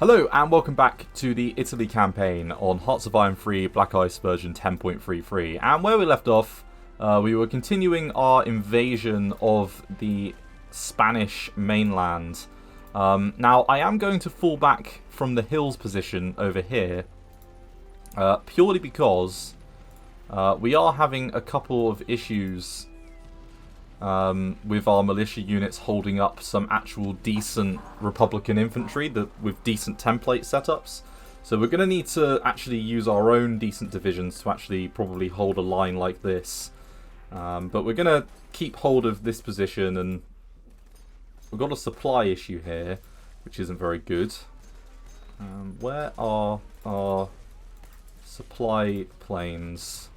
Hello and welcome back to the Italy campaign on Hearts of Iron 3 Black Ice version 10.33. And where we left off, we were continuing our invasion of the Spanish mainland. Now, I am going to fall back from the hills position over here, purely because we are having a couple of issues with our militia units holding up some actual decent Republican infantry with decent template setups. So we're going to need to actually use our own decent divisions to actually probably hold a line like this. But we're going to keep hold of this position, and we've got a supply issue here, which isn't very good. Where are our supply planes?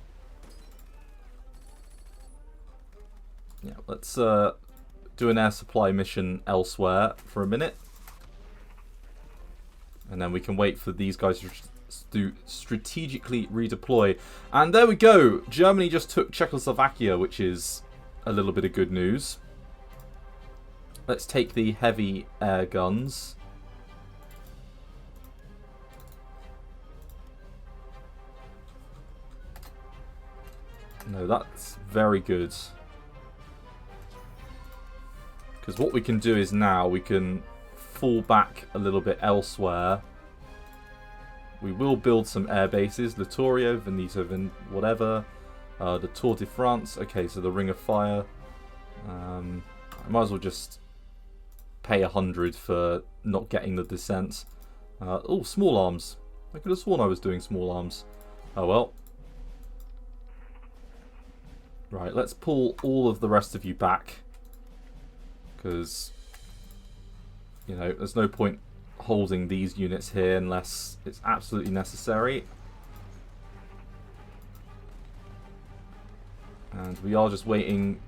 Yeah, let's do an air supply mission elsewhere for a minute. And then we can wait for these guys to strategically redeploy. And there we go! Germany just took Czechoslovakia, which is a little bit of good news. Let's take the heavy air guns. No, that's very good. Because what we can do is now we can fall back a little bit elsewhere. We will build some air bases. Littorio, Veneto, whatever. The Tour de France. Okay, so the Ring of Fire. I might as well just pay 100 for not getting the descent. Oh, small arms. I could have sworn I was doing small arms. Oh well. Right, let's pull all of the rest of you back. Because, you know, there's no point holding these units here unless it's absolutely necessary. And we are just waiting.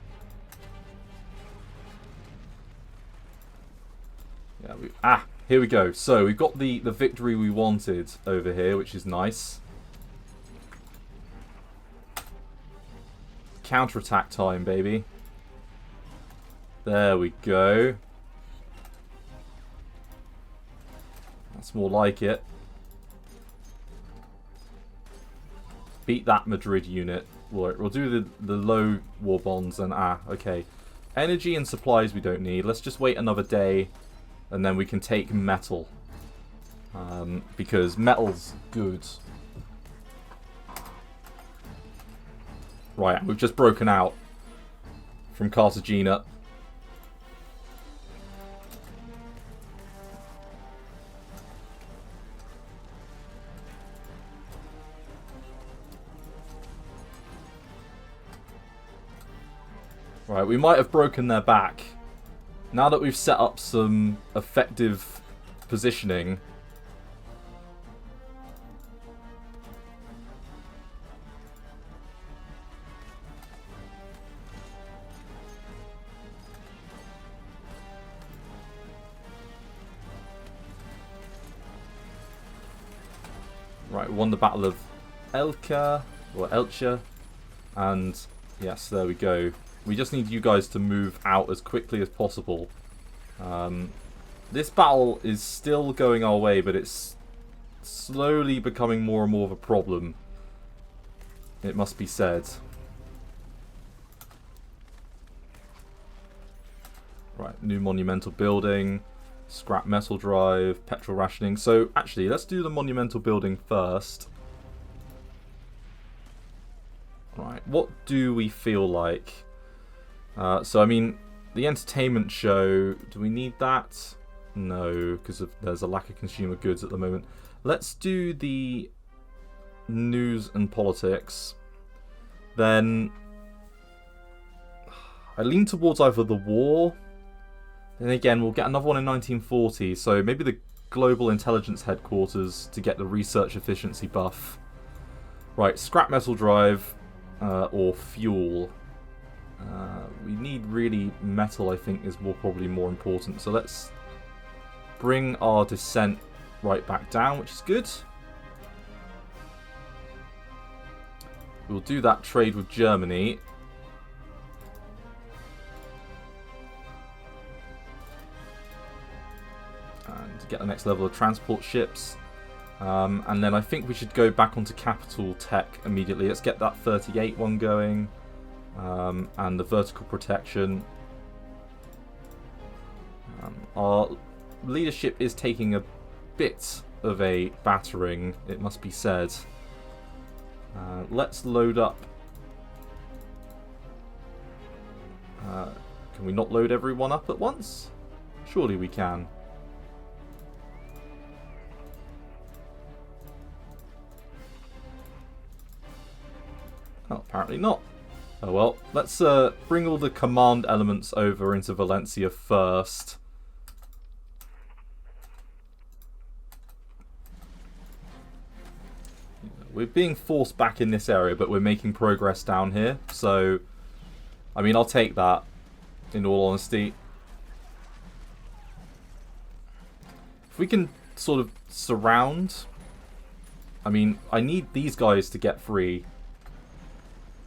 Yeah, here we go. So we've got the victory we wanted over here, which is nice. Counterattack time, baby. There we go. That's more like it. Beat that Madrid unit. We'll do the low war bonds and okay. Energy and supplies we don't need. Let's just wait another day and then we can take metal. Because metal's good. Right, we've just broken out from Cartagena. Right, we might have broken their back. Now that we've set up some effective positioning. Right, we won the Battle of Elcha, or Elcha, and yes, there we go. We just need you guys to move out as quickly as possible. This battle is still going our way, but it's slowly becoming more and more of a problem. It must be said. Right, new monumental building, scrap metal drive, petrol rationing. So actually, let's do the monumental building first. Right, what do we feel like? So, I mean, the entertainment show, do we need that? No, because there's a lack of consumer goods at the moment. Let's do the news and politics. Then, I lean towards either the war. Then again, we'll get another one in 1940. So maybe the Global Intelligence Headquarters to get the research efficiency buff. Right, scrap metal drive or fuel. We need really metal, I think, is probably more important. So let's bring our descent right back down, which is good. We'll do that trade with Germany. And get the next level of transport ships. And then I think we should go back onto capital tech immediately. Let's get that 38 one going. And the vertical protection. Our leadership is taking a bit of a battering, it must be said. Let's load up. Can we not load everyone up at once? Surely we can. Oh, apparently not. Oh well, let's bring all the command elements over into Valencia first. We're being forced back in this area, but we're making progress down here. So, I mean, I'll take that, in all honesty. If we can sort of surround... I mean, I need these guys to get free.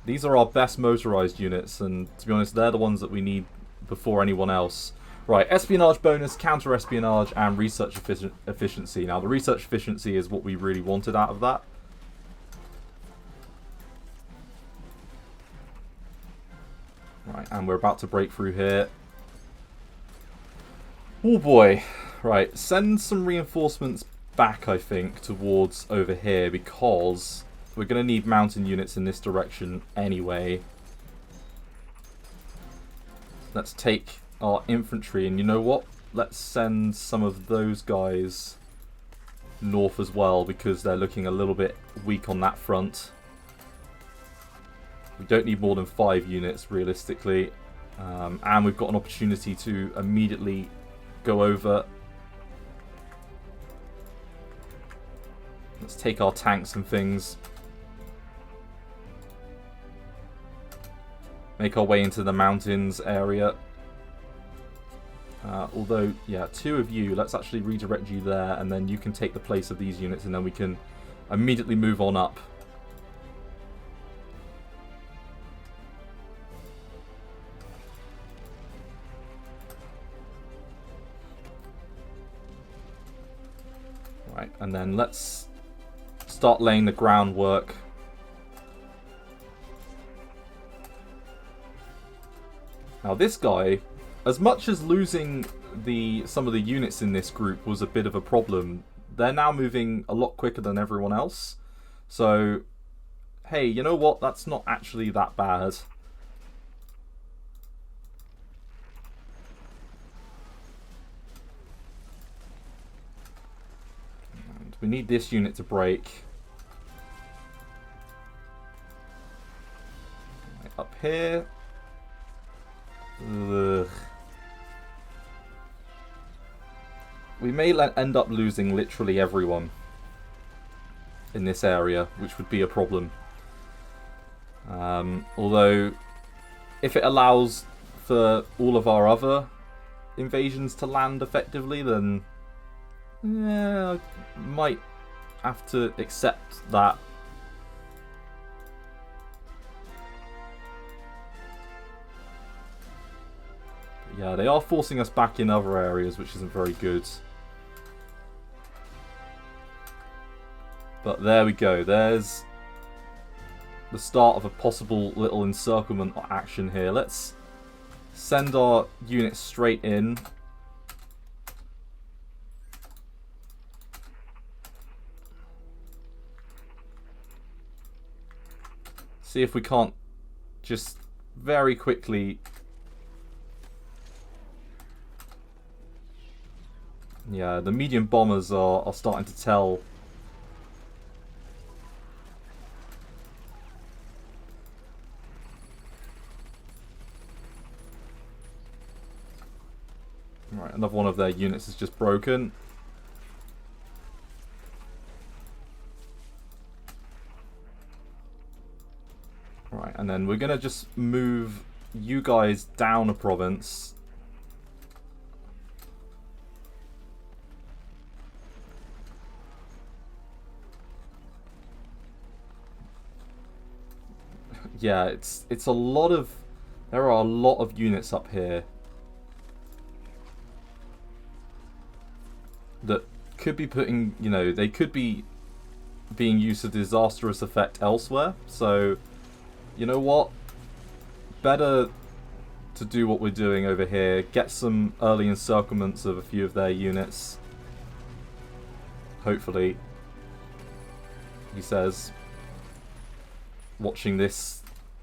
These are our best motorized units, and to be honest, they're the ones that we need before anyone else. Right, espionage bonus, counter-espionage, and research efficiency. Now, the research efficiency is what we really wanted out of that. Right, and we're about to break through here. Oh boy. Right, send some reinforcements back, I think, towards over here, because we're going to need mountain units in this direction anyway. Let's take our infantry, and you know what? Let's send some of those guys north as well, because they're looking a little bit weak on that front. We don't need more than 5 units, realistically. And we've got an opportunity to immediately go over. Let's take our tanks and things. Make our way into the mountains area. Although, yeah, 2 of you, let's actually redirect you there, and then you can take the place of these units, and then we can immediately move on up. Right, and then let's start laying the groundwork. Now this guy, as much as losing some of the units in this group was a bit of a problem, they're now moving a lot quicker than everyone else. So, hey, you know what? That's not actually that bad. And we need this unit to break. Right, up here. Ugh. We may end up losing literally everyone in this area, which would be a problem. Although, if it allows for all of our other invasions to land effectively, then yeah, I might have to accept that. Yeah, they are forcing us back in other areas, which isn't very good. But there we go. There's the start of a possible little encirclement action here. Let's send our units straight in. See if we can't just very quickly... Yeah, the medium bombers are starting to tell. Right, another one of their units is just broken. Right, and then we're going to just move you guys down a province. Yeah, it's a lot of... There are a lot of units up here that could be putting, you know, they could be being used to disastrous effect elsewhere. So, you know what? Better to do what we're doing over here. Get some early encirclements of a few of their units. Hopefully, he says, watching this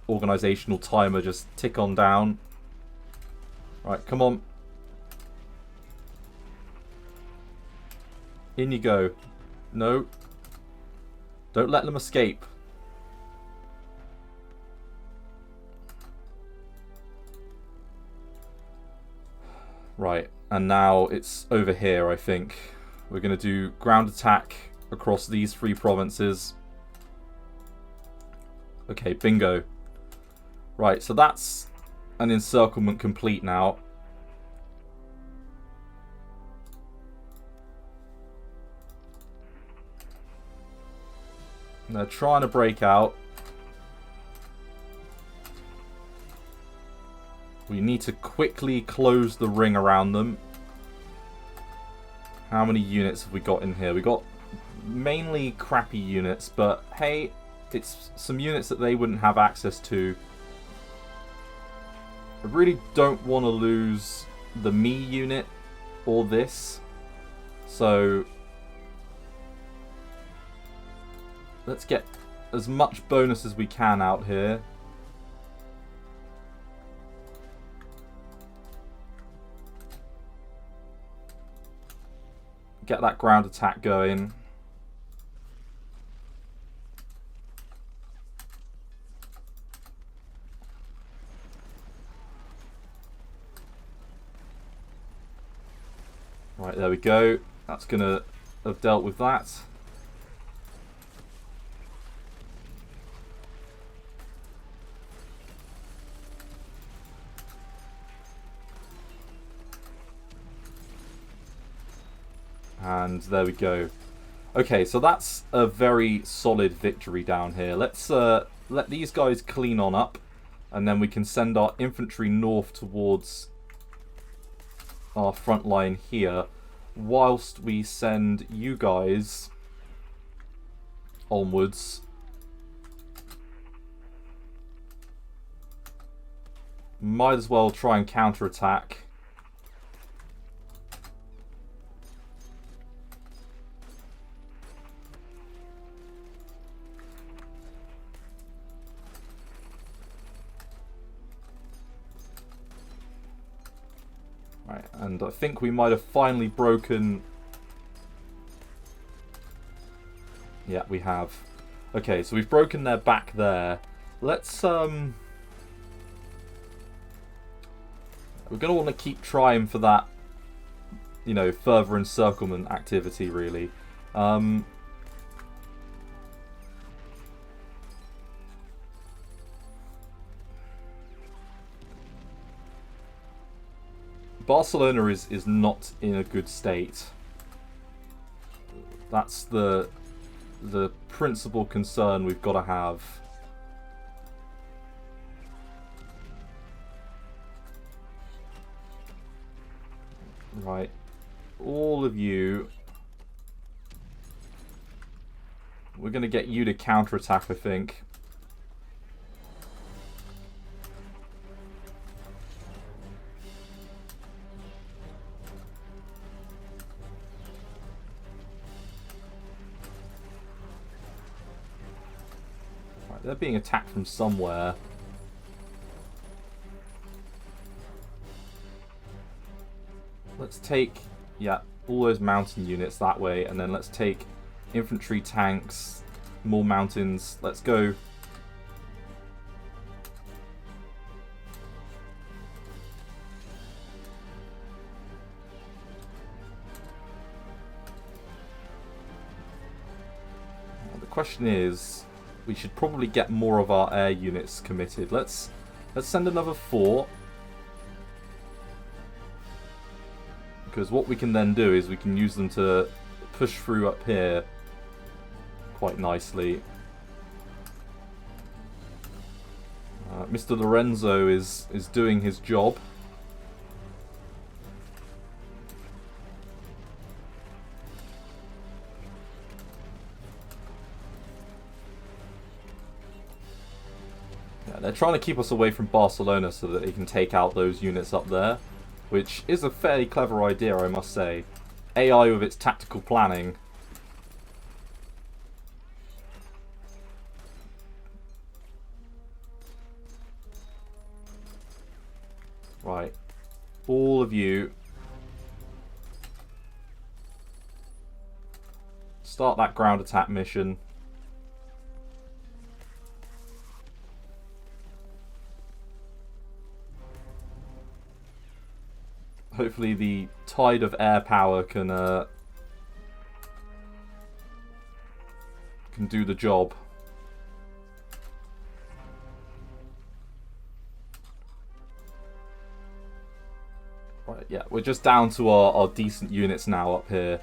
organizational timer just tick on down. Right, come on. In you go. No. Don't let them escape. Right, and now it's over here, I think. We're going to do ground attack across these 3 provinces. Okay, bingo. Right, so that's an encirclement complete now. They're trying to break out. We need to quickly close the ring around them. How many units have we got in here? We got mainly crappy units, but hey, it's some units that they wouldn't have access to. I really don't want to lose the me unit or this. So let's get as much bonus as we can out here. Get that ground attack going. Right, there we go. That's going to have dealt with that. And there we go. Okay, so that's a very solid victory down here. Let's let these guys clean on up, and then we can send our infantry north towards our front line here, whilst we send you guys onwards. Might as well try and counterattack. Right, and I think we might have finally broken... Yeah, we have. Okay, so we've broken their back there. Let's, we're going to want to keep trying for that, you know, further encirclement activity, really. Barcelona is not in a good state. That's the principal concern we've got to have. Right, all of you, we're going to get you to counterattack, I think. Right, they're being attacked from somewhere. Let's take, yeah, all those mountain units that way, and then let's take infantry, tanks, more mountains. Let's go. The question is, we should probably get more of our air units committed. Let's send another 4. Because what we can then do is we can use them to push through up here quite nicely. Mr. Lorenzo is doing his job. Yeah, they're trying to keep us away from Barcelona so that they can take out those units up there, which is a fairly clever idea, I must say. AI with its tactical planning. Right. All of you. Start that ground attack mission. Hopefully the tide of air power can do the job. Right, yeah, we're just down to our decent units now up here.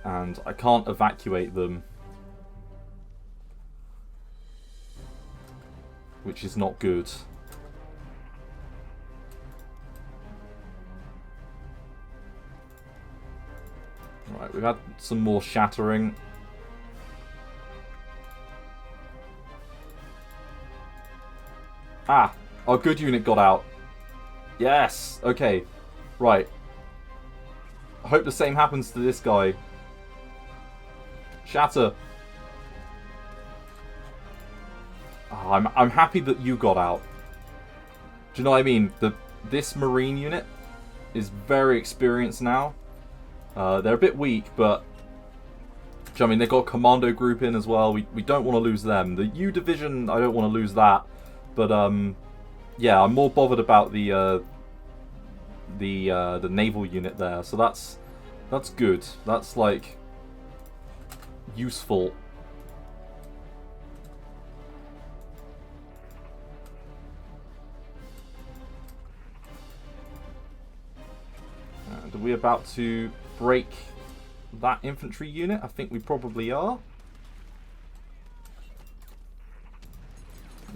And I can't evacuate them. Which is not good. Right, we've had some more shattering. Ah, our good unit got out. Yes, okay, right. I hope the same happens to this guy. Shatter. Oh, I'm happy that you got out. Do you know what I mean? This marine unit is very experienced now. They're a bit weak, but I mean, they've got a commando group in as well. We don't want to lose them. The U division, I don't want to lose that. But yeah, I'm more bothered about the naval unit there. So that's good. That's like useful. And are we about to break that infantry unit? I think we probably are.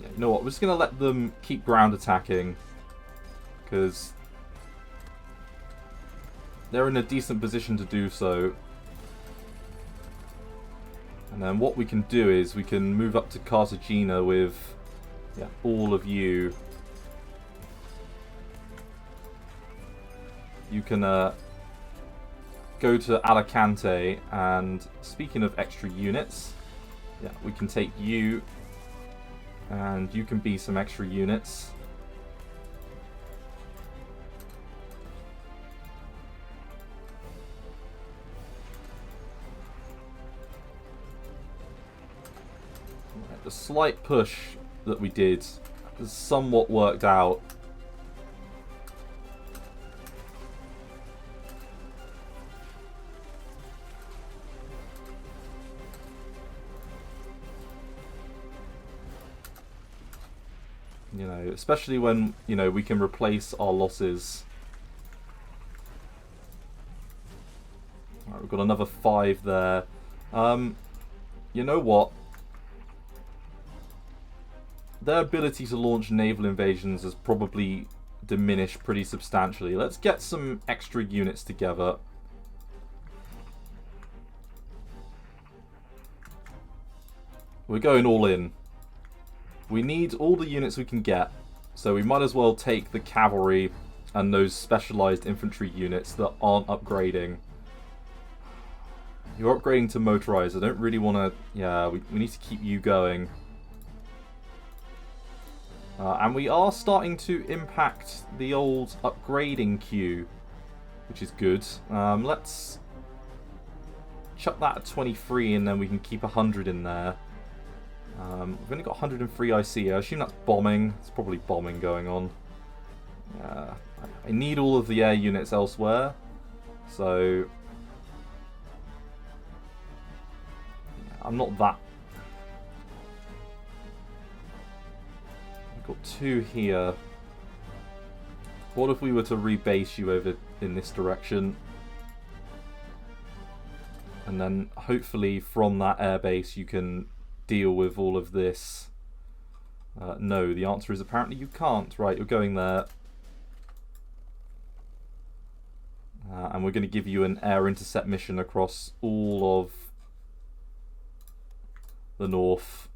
Yeah, you know what? We're just going to let them keep ground attacking. Because they're in a decent position to do so. And then what we can do is we can move up to Cartagena with all of you. You can go to Alicante, and speaking of extra units, we can take you, and you can be some extra units. Right, the slight push that we did has somewhat worked out. You know, especially when, you know, we can replace our losses. Alright, we've got another 5 there. You know what? Their ability to launch naval invasions has probably diminished pretty substantially. Let's get some extra units together. We're going all in. We need all the units we can get, so we might as well take the cavalry and those specialized infantry units that aren't upgrading. You're upgrading to motorized. I don't really want to... Yeah, we need to keep you going. And we are starting to impact the old upgrading queue, which is good. Let's chuck that at 23 and then we can keep 100 in there. We've only got 103 IC. I assume that's bombing. It's probably bombing going on. I need all of the air units elsewhere. So... I'm not that... I've got 2 here. What if we were to rebase you over in this direction? And then hopefully from that airbase you can deal with all of this. No, the answer is apparently you can't. Right, you're going there. And we're going to give you an air intercept mission across all of the north.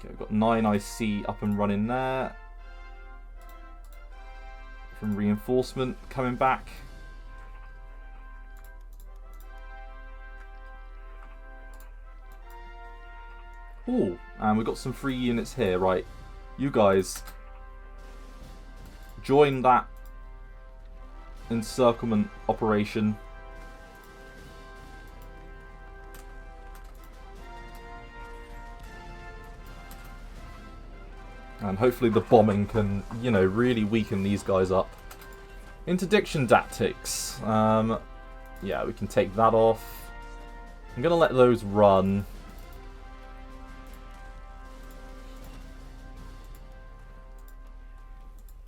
Okay, we've got 9 IC up and running there. From reinforcement coming back. Ooh, and we've got some free units here, right? You guys join that encirclement operation. And hopefully the bombing can, you know, really weaken these guys up. Interdiction tactics. Yeah, we can take that off. I'm going to let those run.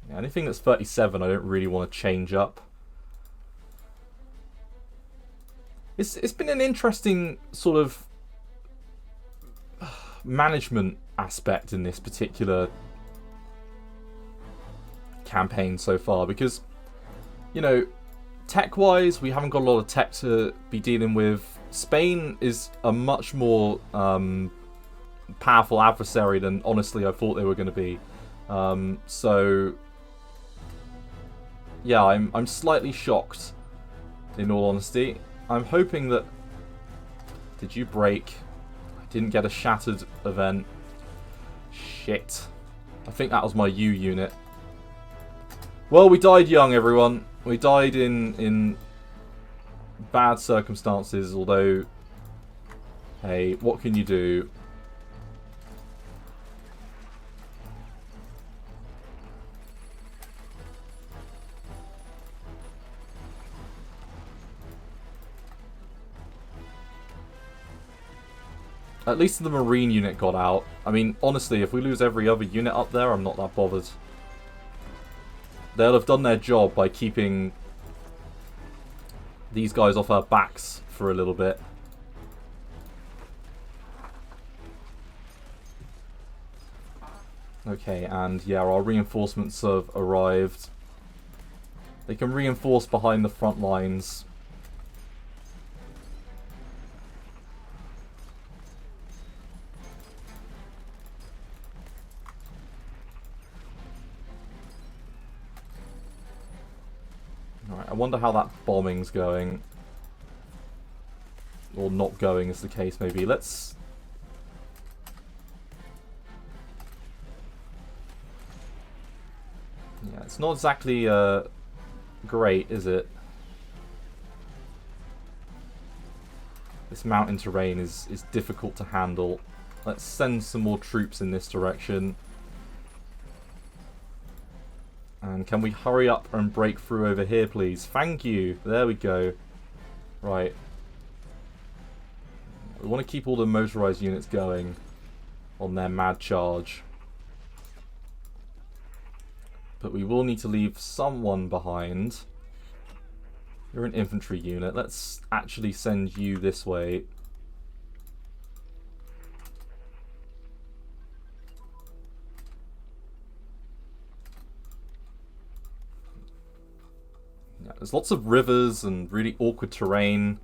Yeah, anything that's 37 I don't really want to change up. It's been an interesting sort of management aspect in this particular campaign so far, because, you know, tech-wise, we haven't got a lot of tech to be dealing with. Spain is a much more powerful adversary than, honestly, I thought they were going to be. So, yeah, I'm slightly shocked, in all honesty. I'm hoping that... Did you break? I didn't get a shattered event. Shit. I think that was my U unit. Well, we died young, everyone. We died in bad circumstances, although, hey, what can you do? At least the Marine unit got out. I mean, honestly, if we lose every other unit up there, I'm not that bothered. They'll have done their job by keeping these guys off our backs for a little bit. Okay, and yeah, our reinforcements have arrived. They can reinforce behind the front lines. Alright, I wonder how that bombing's going. Or not going, as the case may be. Let's... Yeah, it's not exactly great, is it? This mountain terrain is difficult to handle. Let's send some more troops in this direction. And can we hurry up and break through over here, please? Thank you. There we go. Right. We want to keep all the motorized units going on their mad charge. But we will need to leave someone behind. You're an infantry unit. Let's actually send you this way. Yeah, there's lots of rivers and really awkward terrain.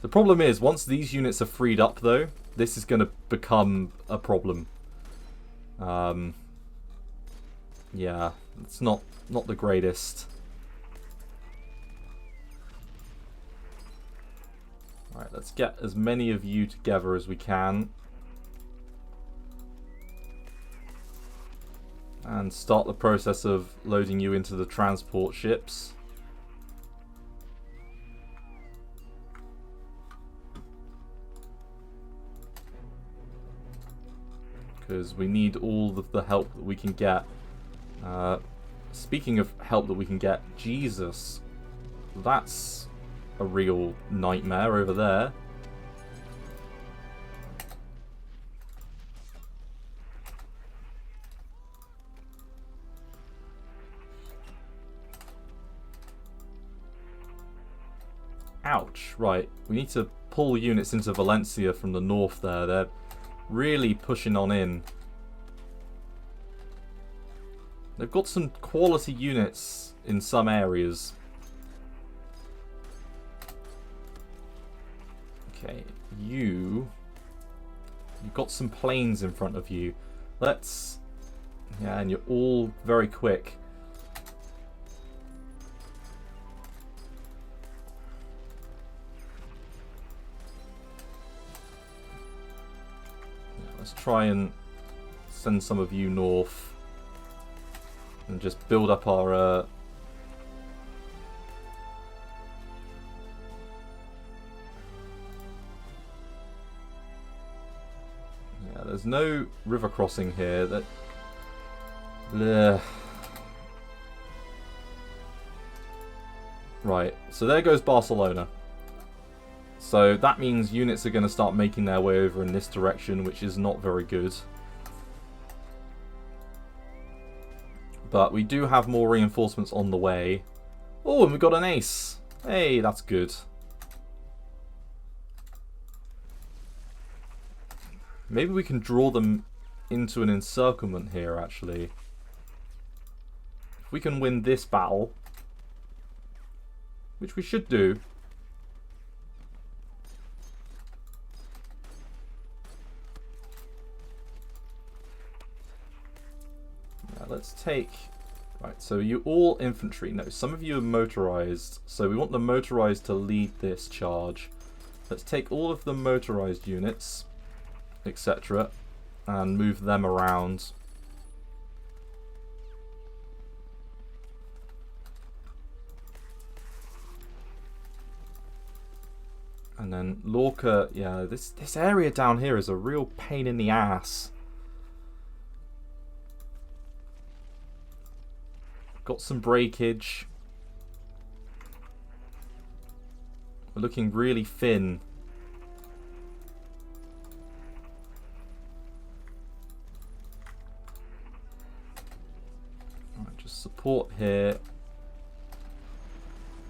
The problem is, once these units are freed up, though, this is going to become a problem. Yeah, it's not the greatest. Alright, let's get as many of you together as we can. And start the process of loading you into the transport ships. Because we need all the help that we can get. Speaking of help that we can get, Jesus, that's a real nightmare over there. Ouch, right. We need to pull units into Valencia from the north there. They're really pushing on in. They've got some quality units in some areas. Okay, you've got some planes in front of you. Let's... Yeah, and you're all very quick. Yeah, let's try and send some of you north. And just build up our... Yeah, there's no river crossing here. That... Bleh. Right, so there goes Barcelona. So that means units are going to start making their way over in this direction, which is not very good. But we do have more reinforcements on the way. Oh, and we got an ace. Hey, that's good. Maybe we can draw them into an encirclement here, actually. If we can win this battle, which we should do. Now let's take... Right, so you all infantry. No, some of you are motorized. So we want the motorized to lead this charge. Let's take all of the motorized units, etc., and move them around. And then Lorca, yeah, this area down here is a real pain in the ass. Got some breakage. We're looking really thin. Alright, just support here.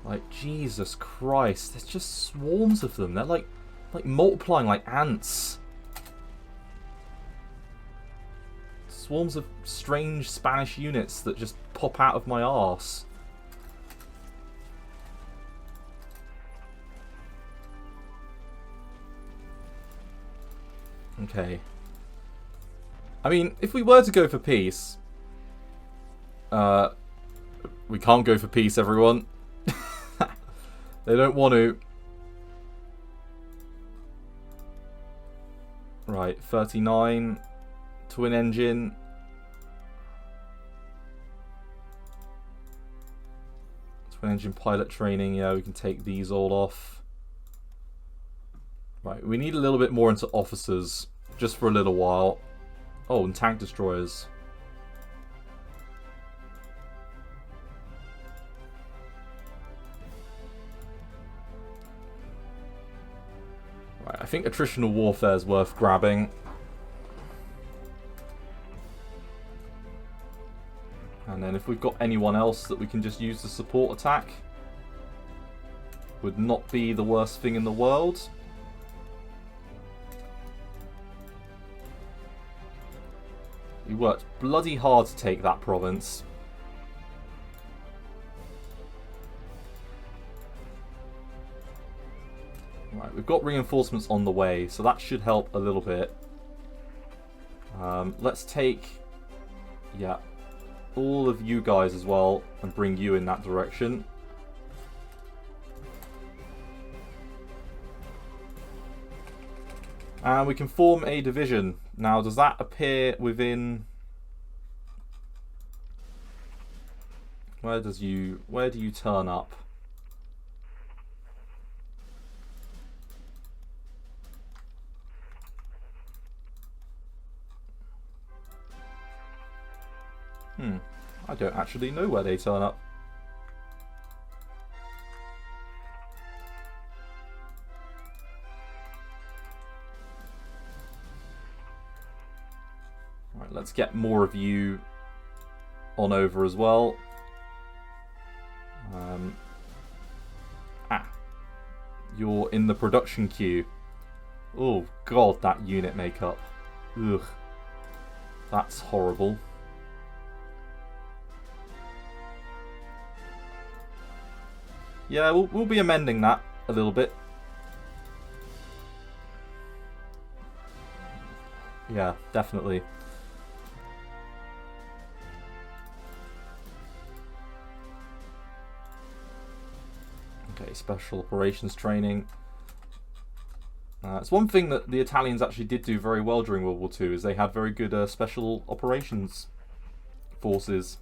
Like, Jesus Christ, there's just swarms of them. They're like multiplying like ants. Swarms of strange Spanish units that just pop out of my arse. Okay. I mean, if we were to go for peace... we can't go for peace, everyone. They don't want to. Right, 39. Twin engine. Twin engine pilot training. Yeah, we can take these all off. Right, we need a little bit more into officers. Just for a little while. Oh, and tank destroyers. I think attritional warfare is worth grabbing. And then if we've got anyone else that we can just use to support attack, would not be the worst thing in the world. We worked bloody hard to take that province. Right, we've got reinforcements on the way, so that should help a little bit. Let's take, yeah, all of you guys as well and bring you in that direction. And we can form a division. Now, does that appear within... Where do you turn up? I don't actually know where they turn up. Right, let's get more of you on over as well. You're in the production queue. Oh god, that unit makeup. Ugh. That's horrible. Yeah, we'll be amending that a little bit. Yeah, definitely. Okay, special operations training. It's one thing that the Italians actually did do very well during World War II, is they had very good special operations forces.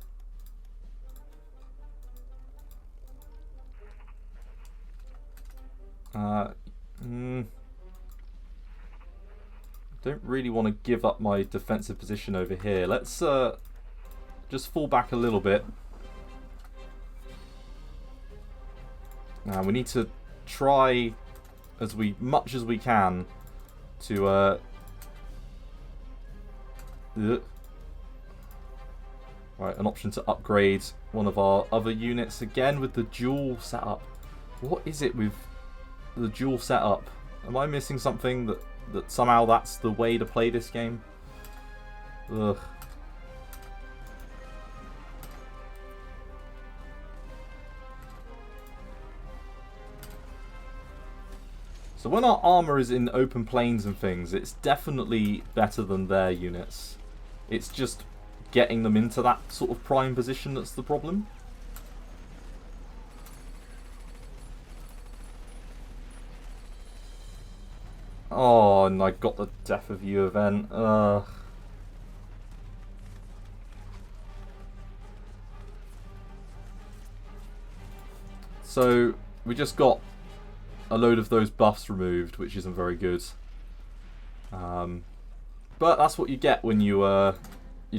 Don't really want to give up my defensive position over here. Let's just fall back a little bit. We need to try as much as we can to right, an option to upgrade one of our other units again with the dual setup. What is it with the dual setup? Am I missing something that somehow that's the way to play this game? Ugh. So when our armor is in open plains and things, it's definitely better than their units. It's just getting them into that sort of prime position that's the problem. Oh, and I got the Death of You event. Ugh. So we just got a load of those buffs removed, which isn't very good. But that's what you get when you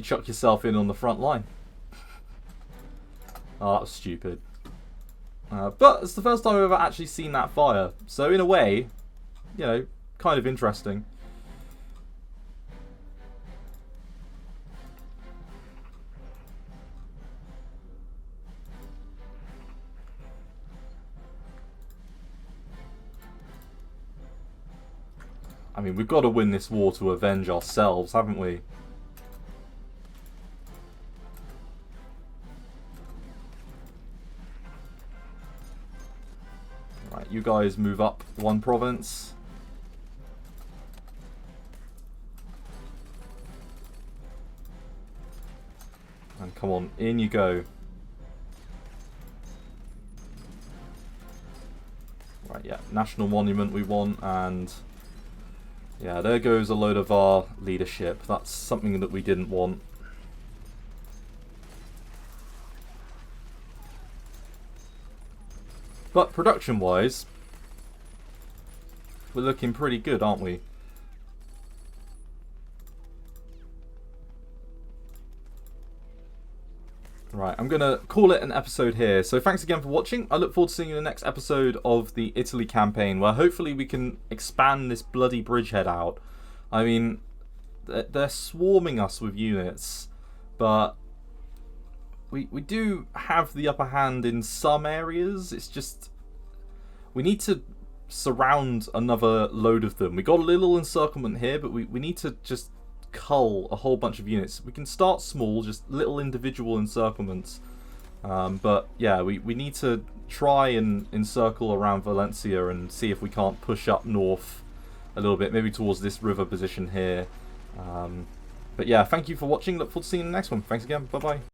chuck yourself in on the front line. Oh, that was stupid. But it's the first time I've ever actually seen that fire. So in a way, you know, kind of interesting. I mean, we've got to win this war to avenge ourselves, haven't we? Right, you guys move up one province. And come on, in you go. Right, yeah, National Monument we want, and yeah, there goes a load of our leadership. That's something that we didn't want. But production-wise, we're looking pretty good, aren't we? Right, I'm going to call it an episode here. So thanks again for watching. I look forward to seeing you in the next episode of the Italy campaign, where hopefully we can expand this bloody bridgehead out. I mean, they're swarming us with units, but we do have the upper hand in some areas. It's just, we need to surround another load of them. We got a little encirclement here, but we need to just cull a whole bunch of units. We can start small, just little individual encirclements, but yeah, we need to try and encircle around Valencia and see if we can't push up north a little bit, maybe towards this river position here. But yeah, thank you for watching. Look forward to seeing you in the next one. Thanks again. Bye bye.